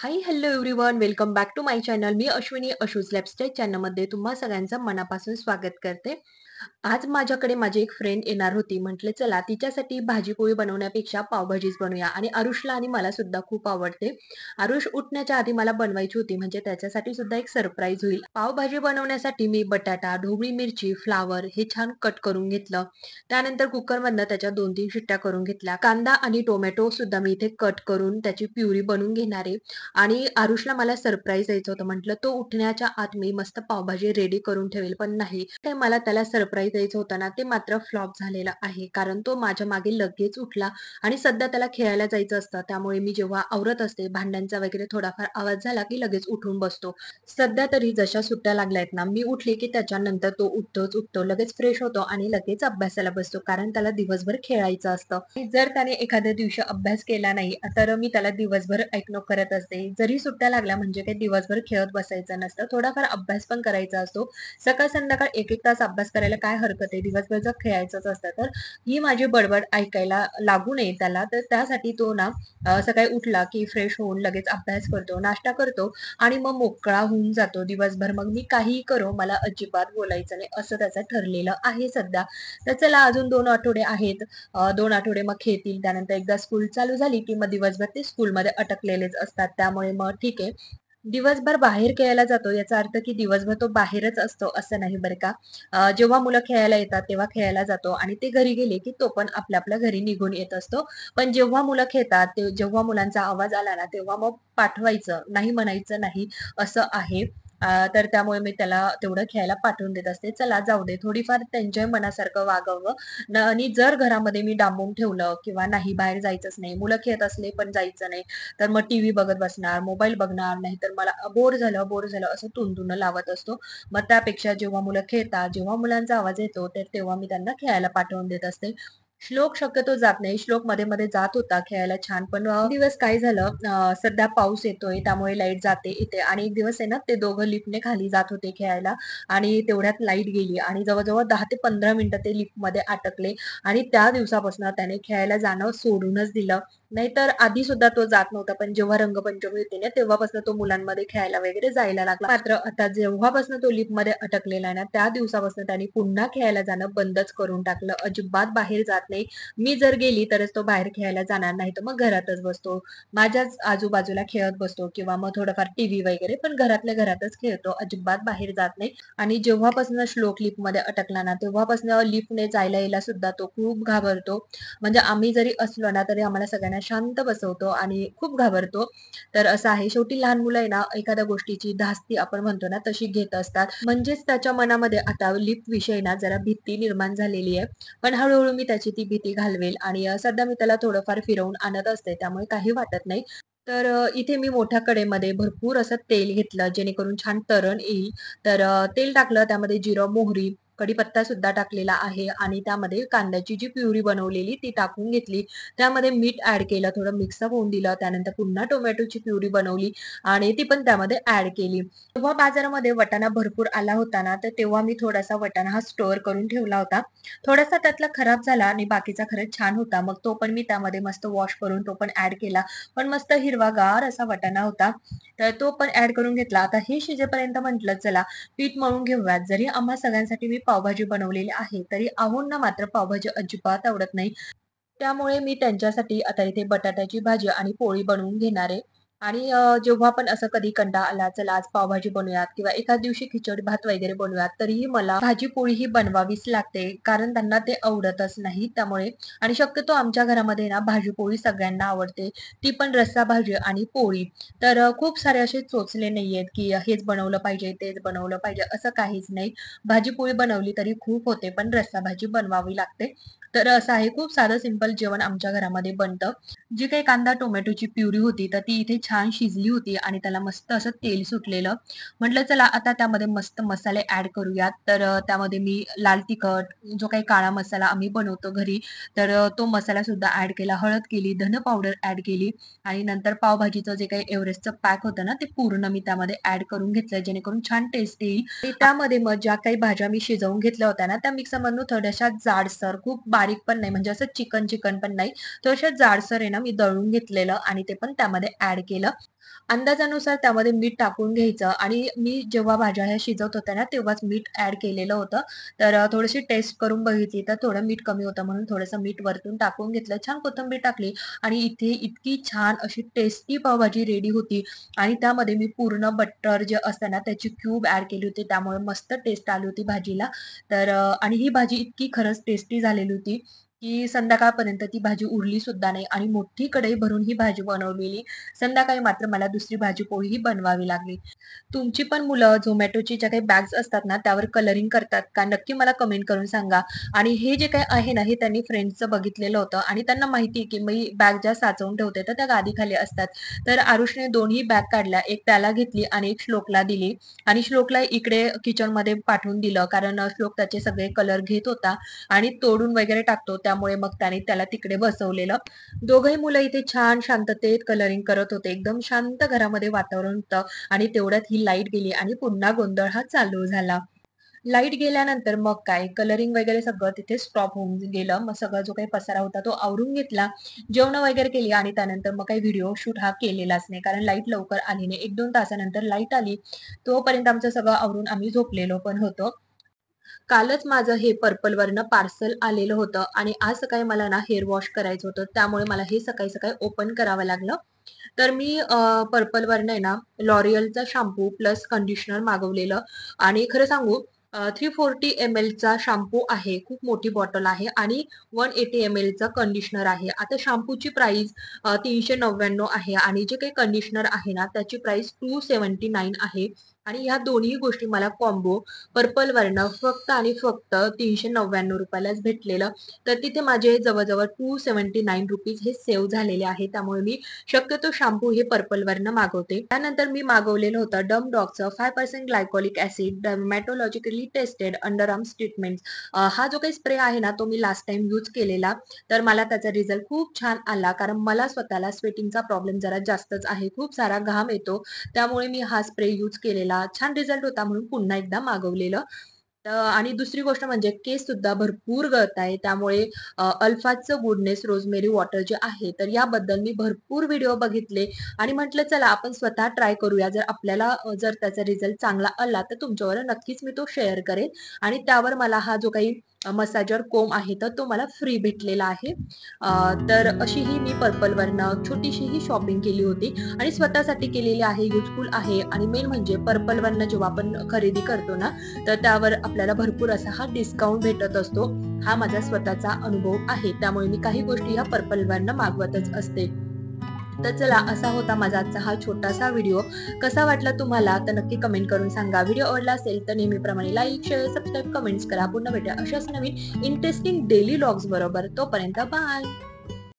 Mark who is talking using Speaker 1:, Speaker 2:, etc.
Speaker 1: High hello everyone welcome back to my channel. मी Ashwini Ashu's lifestyle चॅनलमध्ये तुम्हा सगळ्यांचं मनापासून स्वागत करते. आज माझ्याकडे माझी एक फ्रेंड येणार होती. म्हटले चला तिच्यासाठी भाजी-पोळी बनवण्यापेक्षा पावभाजीच बनवूया आणि आरुषला आणि मला सुद्धा खूप आवडते. आरुष उठण्याच्या आधी मला बनवायची होती म्हणजे त्याच्यासाठी सुद्धा एक सरप्राईज होईल. पावभाजी बनवण्यासाठी मी बटाटा, ढोबळी मिरची, फ्लावर हे छान कट करून घेतलं. त्यानंतर कुकरमधनं त्याच्या 2-3 शिट्ट्या करून घेतल्या. कांदा आणि टोमॅटो सुद्धा मी इथे कट करून त्याची प्युरी बनवून घेणार आहे. आणि आरुषला मला सरप्राईज द्यायचं होतं. म्हटलं तो उठण्याच्या आत मी मस्त पावभाजी रेडी करून ठेवेल, पण नाही. ते मला त्याला सरप्राईज द्यायचं होतं ना, ते मात्र फ्लॉप झालेलं आहे. कारण तो माझ्या मागे लगेच उठला आणि सध्या त्याला खेळायला जायचं असतं. त्यामुळे मी जेव्हा आवरत असते, भांड्यांचा वगैरे थोडाफार आवाज झाला की लगेच उठून बसतो. सध्या तरी जशा सुट्ट्या लागल्यात ना, मी उठली की त्याच्यानंतर तो उठतो, लगेच फ्रेश होतो आणि लगेच अभ्यासाला बसतो. कारण त्याला दिवसभर खेळायचं असतं. आणि जर त्याने एखाद्या दिवशी अभ्यास केला नाही, तर मी त्याला दिवसभर ऐकणं करत असते. जरी सुट्ट्या लागल्या म्हणजे काही दिवसभर खेळत बसायचं नसतं. थोडाफार अभ्यास पण करायचा असतो. सकाळ संध्याकाळ 1-1 तास अभ्यास करायला काय हरकत आहे? दिवसभर जर खेळायचंच असतं तर ही माझी बडबड ऐकायला लागू नये त्याला. तर त्यासाठी तो ना सकाळी उठला की फ्रेश होऊन लगेच अभ्यास करतो, नाश्ता करतो आणि मग मोकळा होऊन जातो दिवसभर. मग मी काहीही करो, मला अजिबात बोलायचं नाही असं त्याचं ठरलेलं आहे सध्या. तर चला अजून 2 आठवडे आहेत. 2 आठवडे मग खेळतील. त्यानंतर एकदा स्कूल चालू झाली की मग दिवसभर ते स्कूलमध्ये अटकलेलेच असतात. त्यामुळे मग ठीक आहे. दिवसभर बाहेर खेळायला जातो याचा अर्थ की दिवसभर तो बाहेरच असतो असं नाही बरं का. जेव्हा मुलं खेळायला येतात तेव्हा खेळायला जातो आणि ते घरी गेले की तो पण आपल्या आपल्या घरी निघून येत असतो. पण जेव्हा मुलं खेळतात जेव्हा मुलांचा आवाज आला ना तेव्हा मग पाठवायचं, नाही म्हणायचं नाही असं आहे. तर त्यामुळे मी त्याला तेवढं खेळायला पाठवून देत असते. चला जाऊ दे, थोडीफार त्यांच्या मनासारखं वागावं आणि जर घरामध्ये मी डांबून ठेवलं किंवा नाही बाहेर जायचंच नाही, मुलं खेळत असले पण जायचं नाही, तर मग टीव्ही बघत बसणार, मोबाईल बघणार, नाहीतर मला बोर झालं असं टुनटुन लावत असतो. मग त्यापेक्षा जेव्हा मुलं खेळतात, जेव्हा मुलांचा आवाज येतो, तर तेव्हा मी त्यांना खेळायला पाठवून देत असते. श्लोक शक्यतो जात नाही. श्लोक मध्ये-मध्ये जात होता खेळायला छान. पण दिवस काय झालं, सध्या पाऊस येतोय त्यामुळे लाईट जाते येते आणि एक दिवस आहे ना, ते दोघं लिफ्टने खाली जात होते खेळायला आणि तेवढ्यात लाईट गेली आणि जवळ-जवळ 10 ते 15 मिनिटं ते लिफ्टमध्ये अटकले आणि त्या दिवसापासून त्याने खेळायला जाणं सोडूनच दिलं. नाहीतर आधी सुद्धा तो जात नव्हता. पण जेव्हा रंगपंचमी होती ना, तेव्हापासून तो मुलांमध्ये खेळायला वगैरे जायला लागला. मात्र आता जेव्हापासून तो लिफ्टमध्ये अटकलेला आहे ना, त्या दिवसापासून त्याने पुन्हा खेळायला जाणं बंदच करून टाकलं. अजिबात बाहेर जात नाही. मी जर गेली तरच तो बाहेर खेळायला जाणार, नाही तर मग घरातच बसतो. माझ्याच आजूबाजूला खेळत बसतो किंवा मग थोडंफार टीव्ही वगैरे, पण घरातल्या घरातच खेळतो. अजिबात बाहेर जात नाही. आणि जेव्हापासून श्लोक लिफ्टमध्ये अटकला ना, तेव्हापासून लिफ्टने जायला यायला सुद्धा तो खूप घाबरतो. म्हणजे आम्ही जरी असलो ना, तरी आम्हाला सगळ्यांना शांत बसवतो आणि खूप घाबरतो. तर असं आहे. शेवटी लहान मुलं आहे ना, एखाद्या गोष्टीची धास्ती आपण म्हणतो ना, तशी घेत असतात. म्हणजेच त्याच्या मनामध्ये आता लिफ्टविषयी ना जरा भीती निर्माण झालेली आहे. पण हळू मी त्याची ती भीती घालवेल आणि सध्या मी त्याला थोडंफार फिरवून आणत असते. त्यामुळे काही वाटत नाही. तर इथे मी मोठ्या कढईमध्ये भरपूर असं तेल घेतलं, जेणेकरून छान तरण येईल. तर तेल टाकलं, त्यामध्ये जिरं, मोहरी, कढीपत्ता सुद्धा टाकलेला आहे आणि त्यामध्ये कांद्याची जी प्युरी बनवलेली ती टाकून घेतली. त्यामध्ये मीठ ॲड केलं, थोडं मिक्सअप होऊन दिलं. त्यानंतर पुन्हा टोमॅटोची प्युरी बनवली आणि ती पण त्यामध्ये ॲड केली. तेव्हा बाजारामध्ये वाटाणा भरपूर आला होता ना, तर तेव्हा मी थोडासा वाटाणा हा स्टोअर करून ठेवला होता. थोडासा त्यातला खराब झाला आणि बाकीचा खरंच छान होता. मग तो पण मी त्यामध्ये मस्त वॉश करून तो पण ॲड केला. पण मस्त हिरवागार असा वाटाणा होता. तर तो पण ॲड करून घेतला. आता हे शिजेपर्यंत म्हटलं चला पीठ मळून घेऊयात. जरी आम्हा सगळ्यांसाठी मी पावभाजी बनवलेली आहे, तरी आहोंना मात्र पावभाजी अजिबात आवडत नाही. त्यामुळे मी त्यांच्यासाठी आता इथे बटाट्याची भाजी आणि पोळी बनवून घेणार आहे. आणि जेव्हा पण असं कधी कंटाळा आला, चला आज पावभाजी बनवूयात किंवा एखाद दिवशी खिचडी भात वगैरे बनवूयात, तरीही मला भाजी पोळी ही बनवावीच लागते. कारण त्यांना ते आवडतच नाही त्यामुळे. आणि शक्यतो आमच्या घरामध्ये ना भाजी पोळी सगळ्यांना आवडते. ती पण रस्सा भाजी आणि पोळी. तर खूप सारे असे चोचले नाहीयेत, की हेच बनवलं पाहिजे, तेच बनवलं पाहिजे असं काहीच नाही. भाजी पोळी बनवली तरी खूप होते, पण रस्सा भाजी बनवावी लागते. तर असं आहे, खूप साधं सिंपल जेवण आमच्या घरामध्ये बनतं. जी काही कांदा टोमॅटोची प्युरी होती, तर ती इथे छान शिजली होती आणि त्याला मस्त असं तेल सुटलेलं. म्हटलं चला आता त्यामध्ये मस्त मसाले ॲड करूयात. तर त्यामध्ये मी लाल तिखट, जो काही काळा मसाला आम्ही बनवतो घरी, तर तो मसाला सुद्धा ॲड केला. हळद केली, धन पावडर ॲड केली आणि नंतर पावभाजीचं जे काही एव्हरेस्टचं पॅक होतं ना, ते पूर्ण मी त्यामध्ये ॲड करून घेतलं, जेणेकरून छान टेस्ट येईल. आणि त्यामध्ये मग ज्या काही भाज्या मी शिजवून घेतल्या होत्या ना, त्या मिक्सरमधून थोड्याशा जाडसर, खूप बारीक पण नाही, म्हणजे असं चिकन पण नाही, थोड्याशा जाडसर आहे ना, मी दळून घेतलेलं आणि ते पण त्यामध्ये ॲड केलं. केलं. अंदाजानुसार त्यामध्ये मीठ टाकून घ्यायचं आणि मी जेव्हा भाज्या ह्या शिजवत होत्या ना, तेव्हाच मीठ ॲड केलेलं होतं. तर थोडीशी टेस्ट करून बघितली, तर थोडं मीठ कमी होतं म्हणून थोडंसं मीठ वरतून टाकून घेतलं. छान कोथिंबीर टाकली आणि इथे इतकी छान अशी टेस्टी पावभाजी रेडी होती आणि त्यामध्ये मी पूर्ण बटर जे असतं ना, त्याची क्यूब ॲड केली होती. त्यामुळे मस्त टेस्ट आली होती भाजीला. तर आणि ही भाजी इतकी खरंच टेस्टी झालेली होती, की संध्याकाळपर्यंत ती भाजी उरली सुद्धा नाही आणि मोठी कढई भरून ही भाजी बनवलेली. संध्याकाळी मात्र मला दुसरी भाजी पोळीही बनवावी लागली. तुमची पण मुलं Zomatoची ज्या काही बॅग्स असतात ना, त्यावर कलरिंग करतात का? नक्की मला कमेंट करून सांगा. आणि हे जे काही आहे ना, हे त्यांनी फ्रेंड्सचं बघितलेलं होतं आणि त्यांना माहिती आहे, की मी बॅग ज्या साचवून ठेवते, तर त्या गादीखाली असतात. तर आरुषने दोन्ही बॅग काढल्या. एक त्याला घेतली आणि एक श्लोकला दिली आणि श्लोकला इकडे किचनमध्ये पाठवून दिलं. कारण श्लोक त्याचे सगळे कलर घेत होता आणि तोडून वगैरे टाकतो. त्यामुळे मग त्याने त्याला तिकडे बसवलेलं. दोघंही मुलं इथे छान शांततेत कलरिंग करत होते. एकदम शांत घरामध्ये वातावरण होतं आणि तेवढ्यात ही लाईट गेली आणि पुन्हा गोंधळ हा चालू झाला. लाईट गेल्यानंतर मग काय कलरिंग वगैरे सगळं तिथे स्टॉप होऊन गेलं. मग सगळा जो काही पसारा होता तो आवरून घेतला. जेवणं वगैरे केली आणि त्यानंतर मग काही व्हिडिओ शूट हा केलेलाच नाही. कारण लाईट लवकर आली नाही. 1-2 तासानंतर लाईट आली. तोपर्यंत आमचं सगळं आवरून आम्ही झोपलेलो पण होतो. कालच माझं हे पर्पलवरनं पार्सल आलेलं होतं आणि आज सकाळी मला ना हेअर वॉश करायचं होतं. त्यामुळे मला हे सकाळी-सकाळी ओपन करावं लागलं. तर मी पर्पलवरनं आहे ना L'Orealचा शॅम्पू प्लस कंडिशनर मागवलेलं आणि खरं सांगू 340 mlचा शॅम्पू आहे. खूप मोठी बॉटल आहे आणि 180 mlचं कंडिशनर आहे. आता शॅम्पूची प्राइस 399 आहे आणि जे काही कंडिशनर आहे ना त्याची प्राइस 279 आहे आणि ह्या दोन्ही गोष्टी मला कॉम्बो पर्पलवरनं फक्त आणि फक्त ₹399 लाच भेटलेलं. तर तिथे माझे जवळ-जवळ ₹279 हे सेव्ह झालेले आहे. त्यामुळे मी शक्यतो शॅम्पू हे पर्पलवरनं मागवते. त्यानंतर मी मागवलेलं होतं डम डॉगचं 5% glycolic acid dermatologically tested under arms treatment. हा जो काही स्प्रे आहे ना, तो मी लास्ट टाईम यूज केलेला. तर मला त्याचा रिझल्ट खूप छान आला. कारण मला स्वतःला स्वेटिंगचा प्रॉब्लेम जरा जास्तच आहे. खूप सारा घाम येतो. त्यामुळे मी हा स्प्रे यूज केलेला. छान रिझल्ट होता म्हणून पुन्हा एकदा मागवलेलं. आणि दुसरी गोष्ट म्हणजे केस सुद्धा भरपूर गळत आहे. त्यामुळे अल्फाचं गुडनेस रोजमेरी वॉटर जे आहे, तर याबद्दल मी भरपूर व्हिडिओ बघितले आणि म्हटलं चला आपण स्वतः ट्राय करूया. जर आपल्याला जर त्याचा रिझल्ट चांगला आला, तर तुमच्यावर नक्कीच मी तो शेअर करेन आणि त्यावर मला हा जो काही मसाजर कोंब आहे, तर तो मला फ्री भेटलेला आहे. तर अशी ही मी पर्पलवरनं छोटीशी ही शॉपिंग केली होती आणि स्वतःसाठी केलेली आहे, युजफुल आहे आणि मेन म्हणजे पर्पलवरनं जेव्हा आपण खरेदी करतो ना, तर त्यावर आपल्याला भरपूर असा हा डिस्काउंट भेटत असतो. हा माझा स्वतःचा अनुभव आहे. त्यामुळे मी काही गोष्टी ह्या पर्पलवरनं मागवतच असते. तर चला असा होता माझा आजचा हा छोटासा व्हिडिओ. कसा वाटला तुम्हाला तर नक्की कमेंट करून सांगा. व्हिडिओ आवडला असेल तर नेहमीप्रमाणे लाईक, शेअर, सबस्क्राईब, कमेंट्स करा. पुन्हा भेटूया अशाच नवीन इंटरेस्टिंग डेली व्लॉग्स बरोबर. तोपर्यंत बाय.